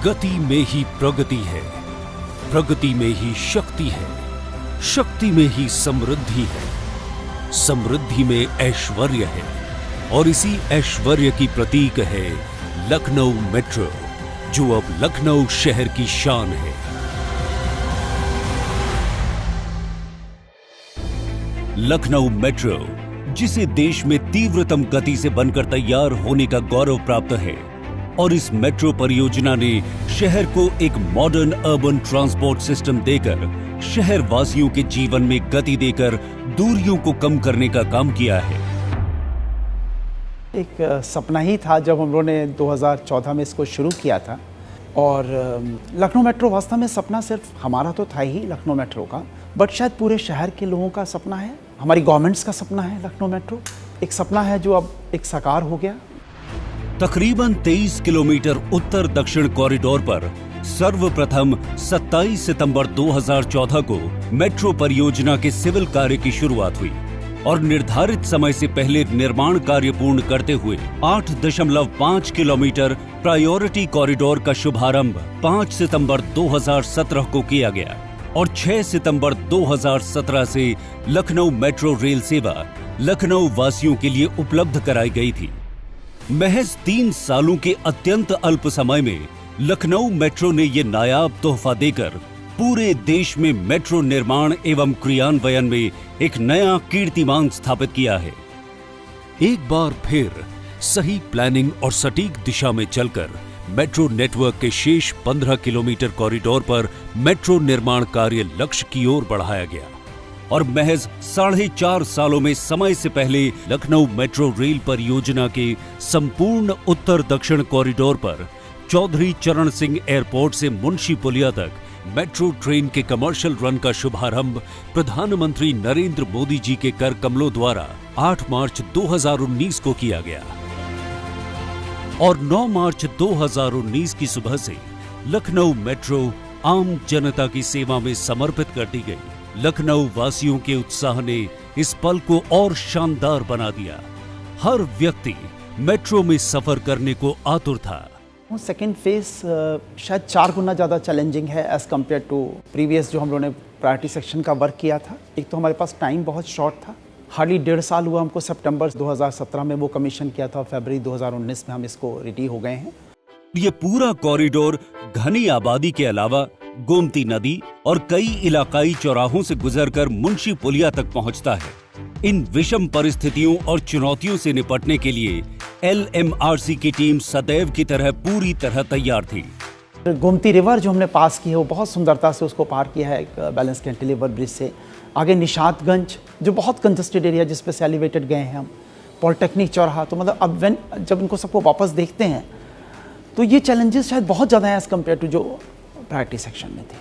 गति में ही प्रगति है, प्रगति में ही शक्ति है, शक्ति में ही समृद्धि है, समृद्धि में ऐश्वर्य है और इसी ऐश्वर्य की प्रतीक है लखनऊ मेट्रो, जो अब लखनऊ शहर की शान है। लखनऊ मेट्रो, जिसे देश में तीव्रतम गति से बनकर तैयार होने का गौरव प्राप्त है, और इस मेट्रो परियोजना ने शहर को एक मॉडर्न अर्बन ट्रांसपोर्ट सिस्टम देकर शहर वासियों के जीवन में गति देकर दूरियों को कम करने का काम किया है। एक सपना ही था जब हम लोगों ने 2014 में इसको शुरू किया था, और लखनऊ मेट्रो वास्तव में सपना सिर्फ हमारा तो था ही लखनऊ मेट्रो का, बट शायद पूरे शहर के लोगों का सपना है, हमारी गवर्नमेंट्स का सपना है। लखनऊ मेट्रो एक सपना है जो अब एक साकार हो गया। तकरीबन 23 किलोमीटर उत्तर दक्षिण कॉरिडोर पर सर्वप्रथम 27 सितंबर 2014 को मेट्रो परियोजना के सिविल कार्य की शुरुआत हुई और निर्धारित समय से पहले निर्माण कार्य पूर्ण करते हुए 8.5 किलोमीटर प्रायोरिटी कॉरिडोर का शुभारंभ 5 सितंबर 2017 को किया गया और 6 सितंबर 2017 से लखनऊ मेट्रो रेल सेवा लखनऊ वासियों के लिए उपलब्ध कराई गई थी। महज 3 सालों के अत्यंत अल्प समय में लखनऊ मेट्रो ने ये नायाब तोहफा देकर पूरे देश में मेट्रो निर्माण एवं क्रियान्वयन में एक नया कीर्तिमान स्थापित किया है। एक बार फिर सही प्लानिंग और सटीक दिशा में चलकर मेट्रो नेटवर्क के शेष 15 किलोमीटर कॉरिडोर पर मेट्रो निर्माण कार्य लक्ष्य की ओर बढ़ाया गया और महज 4.5 सालों में समय से पहले लखनऊ मेट्रो रेल परियोजना के संपूर्ण उत्तर दक्षिण कॉरिडोर पर चौधरी चरण सिंह एयरपोर्ट से मुंशी पुलिया तक मेट्रो ट्रेन के कमर्शियल रन का शुभारंभ प्रधानमंत्री नरेंद्र मोदी जी के कर कमलों द्वारा 8 मार्च 2019 को किया गया और 9 मार्च 2019 की सुबह से लखनऊ मेट्रो आम जनता की सेवा में समर्पित कर दी गई। लखनऊ वासियों के उत्साह ने इस पल को और शानदार बना दिया। हर व्यक्ति मेट्रो में सफर करने को आतुर था। सेकेंड फेज शायद 4 गुना ज़्यादा चैलेंजिंग है एज़ कम्पेयर टू प्रीवियस जो हम लोगों ने प्रायोरिटी सेक्शन का वर्क किया था। एक तो हमारे पास टाइम बहुत शॉर्ट था, हार्डली 1.5 साल हुआ हमको। सितंबर 2017 में वो कमीशन किया था और फरवरी 2019 में हम इसको रेडी हो गए हैं। ये पूरा कॉरिडोर घनी आबादी के अलावा गोमती नदी और कई इलाकाई चौराहों से गुजरकर मुंशी पुलिया तक पहुंचता है। इन विषम परिस्थितियों और चुनौतियों से निपटने के लिए LMRC की टीम सदैव की तरह पूरी तरह तैयार थी। गोमती रिवर जो हमने पास की है वो बहुत सुंदरता से उसको पार किया है एक बैलेंस कैंटिलीवर ब्रिज से। आगे निशातगंज जो बहुत कंजस्टेड एरिया जिस पे से एलिवेटेड गए हैं हम, पॉलिटेक्निक चौराहा। तो मतलब अब जब इनको सबको वापस देखते हैं तो ये चैलेंजेस शायद बहुत ज़्यादा हैं एज़ कम्पेयर टू जो प्रायोरिटी सेक्शन में थे।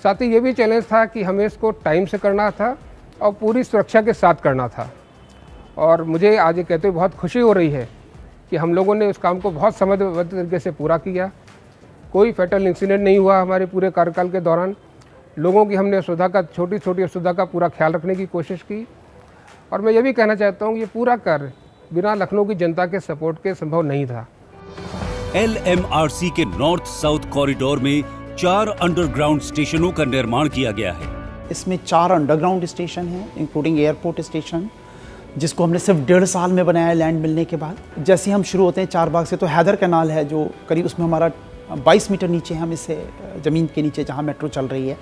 साथ ही ये भी चैलेंज था कि हमें इसको टाइम से करना था और पूरी सुरक्षा के साथ करना था। और मुझे आज ये कहते हुए बहुत खुशी हो रही है कि हम लोगों ने उस काम को बहुत समझबद्ध तरीके से पूरा किया। कोई फैटल इंसिडेंट नहीं हुआ हमारे पूरे कार्यकाल के दौरान। लोगों की हमने असुविधा का, छोटी छोटी असुविधा का पूरा ख्याल रखने की कोशिश की। और मैं ये भी कहना चाहता हूँ ये पूरा कार्य बिना लखनऊ की जनता के सपोर्ट के संभव नहीं था। LMRC के नॉर्थ साउथ कॉरिडोर में 4 अंडरग्राउंड स्टेशनों का निर्माण किया गया है। इसमें 4 अंडरग्राउंड स्टेशन हैं इंक्लूडिंग एयरपोर्ट स्टेशन, जिसको हमने सिर्फ 1.5 साल में बनाया लैंड मिलने के बाद। जैसे हम शुरू होते हैं चारबाग से तो हैदर कैनाल है जो करीब उसमें हमारा 22 मीटर नीचे हम इससे ज़मीन के नीचे जहाँ मेट्रो चल रही है।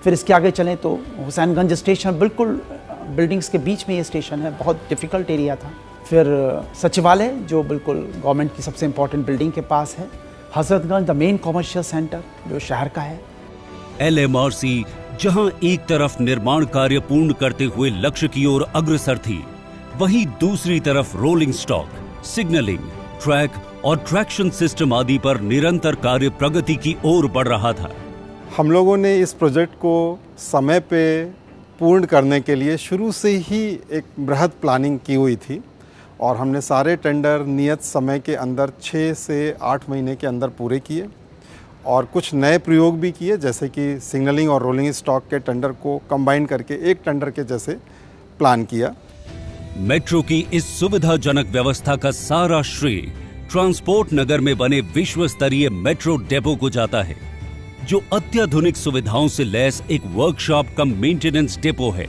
फिर इसके आगे चलें तो हुसैनगंज स्टेशन, बिल्कुल बिल्डिंग्स के बीच में ये स्टेशन है, बहुत डिफ़िकल्ट एरिया था। फिर सचिवालय जो बिल्कुल गवर्नमेंट की सबसे इम्पोर्टेंट बिल्डिंग के पास है। Hazratganj the main commercial centre जो शहर का है। LMRC जहां एक तरफ निर्माण कार्य पूर्ण करते हुए लक्ष्य की ओर अग्रसर थी, वहीं दूसरी तरफ रोलिंग स्टॉक, सिग्नलिंग, ट्रैक और ट्रैक्शन सिस्टम आदि पर निरंतर कार्य प्रगति की ओर बढ़ रहा था। हम लोगों ने इस प्रोजेक्ट को समय पे पूर्ण करने के लिए शुरू से ही एक बृहद प्लानिंग की हुई थी और हमने सारे टेंडर नियत समय के अंदर 6 से 8 महीने के अंदर पूरे किए और कुछ नए प्रयोग भी किए, जैसे कि सिग्नलिंग और रोलिंग स्टॉक के टेंडर को कंबाइन करके एक टेंडर के जैसे प्लान किया। मेट्रो की इस सुविधाजनक व्यवस्था का सारा श्रेय ट्रांसपोर्ट नगर में बने विश्व स्तरीय मेट्रो डेपो को जाता है, जो अत्याधुनिक सुविधाओं से लैस एक वर्कशॉप कम मेंटेनेंस डेपो है,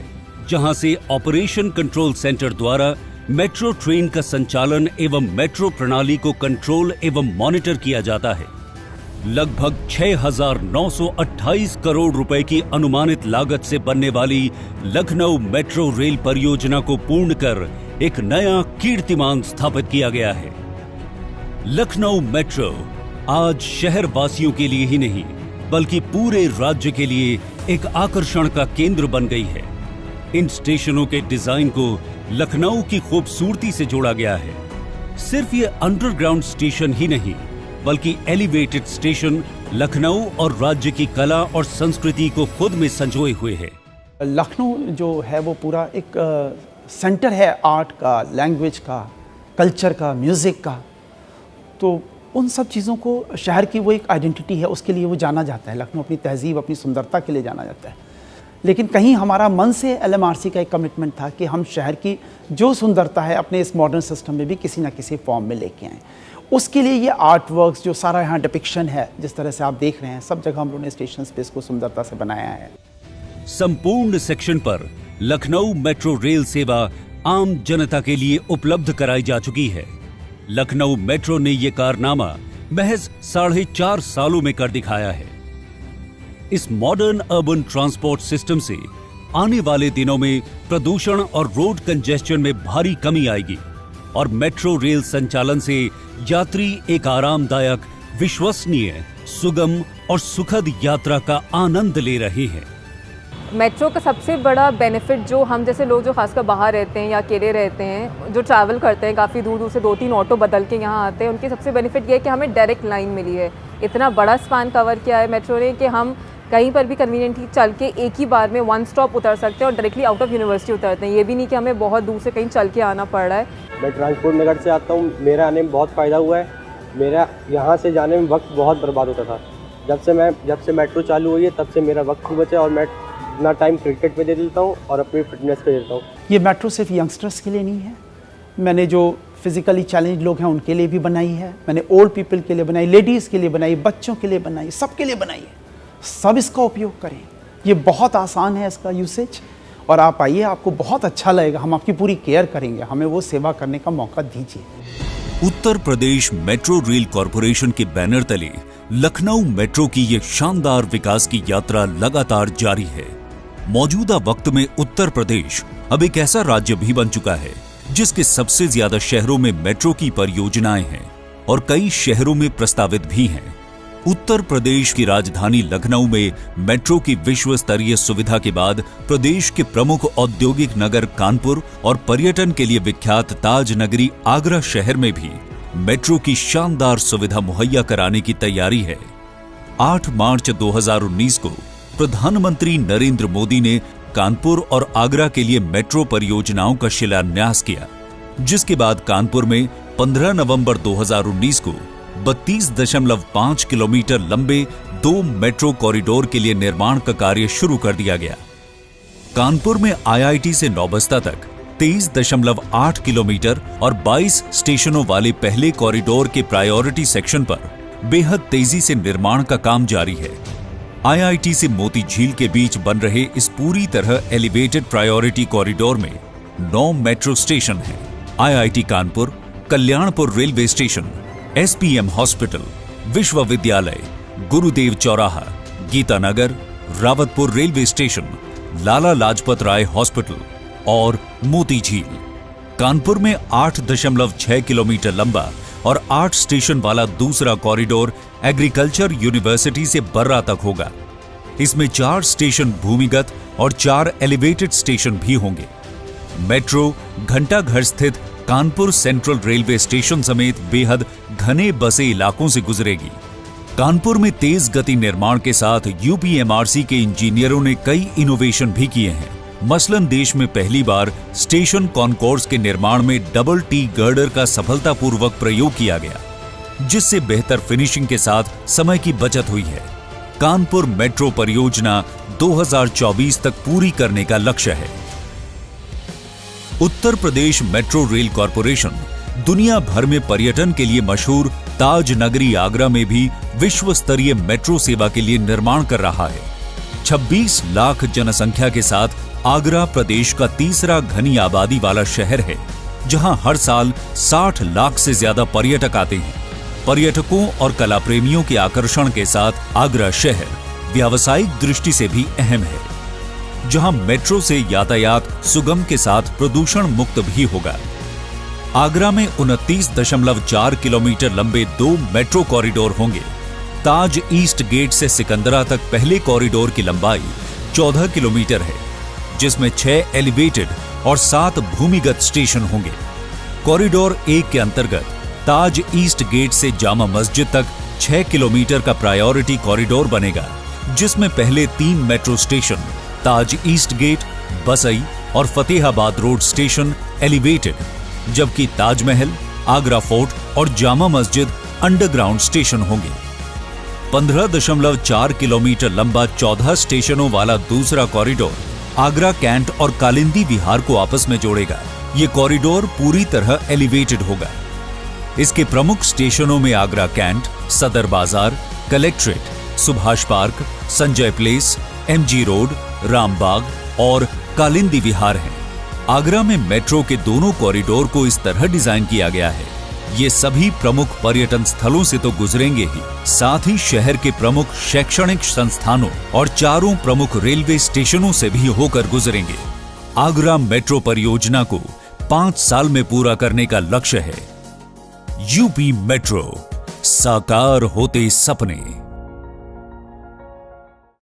जहां से ऑपरेशन कंट्रोल सेंटर द्वारा मेट्रो ट्रेन का संचालन एवं मेट्रो प्रणाली को कंट्रोल एवं मॉनिटर किया जाता है। लगभग 6,928 करोड़ रुपए की अनुमानित लागत से बनने वाली लखनऊ मेट्रो रेल परियोजना को पूर्ण कर एक नया कीर्तिमान स्थापित किया गया है। लखनऊ मेट्रो आज शहर वासियों के लिए ही नहीं बल्कि पूरे राज्य के लिए एक आकर्षण का केंद्र बन गई है। इन स्टेशनों के डिजाइन को लखनऊ की खूबसूरती से जोड़ा गया है। सिर्फ ये अंडरग्राउंड स्टेशन ही नहीं बल्कि एलिवेटेड स्टेशन लखनऊ और राज्य की कला और संस्कृति को खुद में संजोए हुए है। लखनऊ जो है वो पूरा एक सेंटर है आर्ट का, लैंग्वेज का, कल्चर का, म्यूज़िक का। तो उन सब चीज़ों को शहर की वो एक आइडेंटिटी है, उसके लिए वो जाना जाता है। लखनऊ अपनी तहजीब, अपनी सुंदरता के लिए जाना जाता है। लेकिन कहीं हमारा मन से LMRC का एक कमिटमेंट था कि हम शहर की जो सुंदरता है अपने इस मॉडर्न सिस्टम में भी किसी ना किसी फॉर्म में लेके आएँ। उसके लिए ये आर्ट वर्क्स जो सारा यहाँ डिपिक्शन है, जिस तरह से आप देख रहे हैं, सब जगह हम लोगों ने स्टेशन स्पेस को सुंदरता से बनाया है। संपूर्ण सेक्शन पर लखनऊ मेट्रो रेल सेवा आम जनता के लिए उपलब्ध कराई जा चुकी है। लखनऊ मेट्रो ने ये कारनामा महज 4.5 सालों में कर दिखाया है। इस मॉडर्न अर्बन ट्रांसपोर्ट सिस्टम से आने वाले दिनों में प्रदूषण और रोड कंजेस्शन में भारी कमी आएगी और मेट्रो रेल संचालन से यात्री एक आरामदायक, विश्वसनीय, सुगम और सुखद यात्रा का आनंद ले रहे हैं। मेट्रो का सबसे बड़ा बेनिफिट जो हम जैसे लोग जो खासकर बाहर रहते हैं या अकेले रहते हैं, जो ट्रैवल करते हैं काफ़ी दूर दूर से 2-3 ऑटो बदल के यहाँ आते हैं, उनकी सबसे बेनिफिट ये है कि हमें डायरेक्ट लाइन मिली है। इतना बड़ा स्पैन कवर किया है मेट्रो ने कि हम कहीं पर भी कन्वीनियंटली चल के एक ही बार में 1 स्टॉप उतर सकते हैं और डायरेक्टली आउट ऑफ यूनिवर्सिटी उतरते हैं। ये भी नहीं कि हमें बहुत दूर से कहीं चल के आना पड़ रहा है। मैं ट्रांसपोर्ट नगर से आता हूँ, मेरा आने में बहुत फ़ायदा हुआ है। मेरा यहाँ से जाने में वक्त बहुत बर्बाद होता था। जब से मेट्रो चालू हुई है तब से मेरा वक्त भी बचा और मैं अपना टाइम क्रिकेट पे दे देता हूँ और अपनी फिटनेस पे देता हूँ। ये मेट्रो सिर्फ यंगस्टर्स के लिए नहीं है, मैंने जो फिजिकली चैलेंज लोग हैं उनके लिए भी बनाई है, मैंने ओल्ड पीपल के लिए बनाई, लेडीज़ के लिए बनाई, बच्चों के लिए बनाई, सबके लिए बनाई है। सब इसका उपयोग करें, ये बहुत आसान है इसका यूसेज। और आप आइए, आपको बहुत अच्छा लगेगा। हम आपकी पूरी केयर करेंगे, हमें वो सेवा करने का मौका दीजिए। Uttar Pradesh metro rail corporation के बैनर तले लखनऊ मेट्रो की ये शानदार विकास की यात्रा लगातार जारी है। मौजूदा वक्त में उत्तर प्रदेश अब एक ऐसा राज्य भी बन चुका है जिसके सबसे ज्यादा शहरों में मेट्रो की परियोजनाएं हैं और कई शहरों में प्रस्तावित भी हैं। उत्तर प्रदेश की राजधानी लखनऊ में मेट्रो की विश्व स्तरीय सुविधा के बाद प्रदेश के प्रमुख औद्योगिक नगर कानपुर और पर्यटन के लिए विख्यात ताज नगरी आगरा शहर में भी मेट्रो की शानदार सुविधा मुहैया कराने की तैयारी है। 8 मार्च 2019 को प्रधानमंत्री नरेंद्र मोदी ने कानपुर और आगरा के लिए मेट्रो परियोजनाओं का शिलान्यास किया, जिसके बाद कानपुर में 15 नवंबर 2019 को 32.5 किलोमीटर लंबे 2 मेट्रो कॉरिडोर के लिए निर्माण का कार्य शुरू कर दिया गया। कानपुर में IIT से नौबस्ता तक 23.8 किलोमीटर और 22 स्टेशनों वाले पहले कॉरिडोर के प्रायोरिटी सेक्शन पर बेहद तेजी से निर्माण का काम जारी है। IIT से मोती झील के बीच बन रहे इस पूरी तरह एलिवेटेड प्रायोरिटी कॉरिडोर में 9 मेट्रो स्टेशन हैं। IIT Kanpur, Kalyanpur railway station, SPM hospital, विश्वविद्यालय, गुरुदेव चौराहा, Geeta Nagar, Rawatpur railway station, Lala Lajpat Rai hospital और मोती झील। कानपुर में 8.6 किलोमीटर लंबा और 8 स्टेशन वाला दूसरा कॉरिडोर एग्रीकल्चर यूनिवर्सिटी से बर्रा तक होगा। इसमें 4 स्टेशन भूमिगत और 4 एलिवेटेड स्टेशन भी होंगे। मेट्रो घंटाघर स्थित कानपुर सेंट्रल रेलवे स्टेशन समेत बेहद घने बसे इलाकों से गुजरेगी। कानपुर में तेज गति निर्माण के साथ UPMRC के इंजीनियरों ने कई इनोवेशन भी किए हैं। मसलन देश में पहली बार स्टेशन कॉन्कोर्स के निर्माण में डबल T गर्डर का सफलतापूर्वक प्रयोग किया गया, जिससे बेहतर फिनिशिंग के साथ समय की बचत हुई है। कानपुर मेट्रो परियोजना 2024 तक पूरी करने का लक्ष्य है। Uttar Pradesh metro rail corporation दुनिया भर में पर्यटन के लिए मशहूर ताज नगरी आगरा में भी विश्व स्तरीय मेट्रो सेवा के लिए निर्माण कर रहा है। 26 लाख जनसंख्या के साथ आगरा प्रदेश का तीसरा घनी आबादी वाला शहर है, जहां हर साल 60 लाख से ज्यादा पर्यटक आते हैं। पर्यटकों और कला प्रेमियों के आकर्षण के साथ आगरा शहर व्यावसायिक दृष्टि से भी अहम है, जहां मेट्रो से यातायात सुगम के साथ प्रदूषण मुक्त भी होगा। आगरा में 29.4 किलोमीटर लंबे 2 मेट्रो कॉरिडोर होंगे। ताज ईस्ट गेट से सिकंदरा तक पहले कॉरिडोर की लंबाई 14 किलोमीटर है, जिसमें 6 एलिवेटेड और 7 भूमिगत स्टेशन होंगे। कॉरिडोर 1 के अंतर्गत ताज ईस्ट गेट से जामा मस्जिद तक 6 किलोमीटर का प्रायोरिटी कॉरिडोर बनेगा, जिसमें पहले 3 मेट्रो स्टेशन ताज ईस्ट गेट, बसई और फतेहाबाद रोड स्टेशन एलिवेटेड, जबकि ताजमहल, आगरा फोर्ट और जामा मस्जिद अंडरग्राउंड स्टेशन होंगे। 15.4 किलोमीटर लंबा 14 स्टेशनों वाला दूसरा कॉरिडोर आगरा कैंट और कालिंदी विहार को आपस में जोड़ेगा। ये कॉरिडोर पूरी तरह एलिवेटेड होगा। इसके प्रमुख स्टेशनों में आगरा कैंट, सदर बाजार, collectorate, Subhash park, Sanjay place, MG road, Rambagh और कालिंदी विहार हैं। आगरा में मेट्रो के दोनों कॉरिडोर को इस तरह डिजाइन किया गया है। ये सभी प्रमुख पर्यटन स्थलों से तो गुजरेंगे ही, साथ ही शहर के प्रमुख शैक्षणिक संस्थानों और 4 प्रमुख रेलवे स्टेशनों से भी होकर गुजरेंगे। आगरा मेट्रो परियोजना को 5 साल में पूरा करने का लक्ष्य है। यूपी मेट्रो, साकार होते सपने।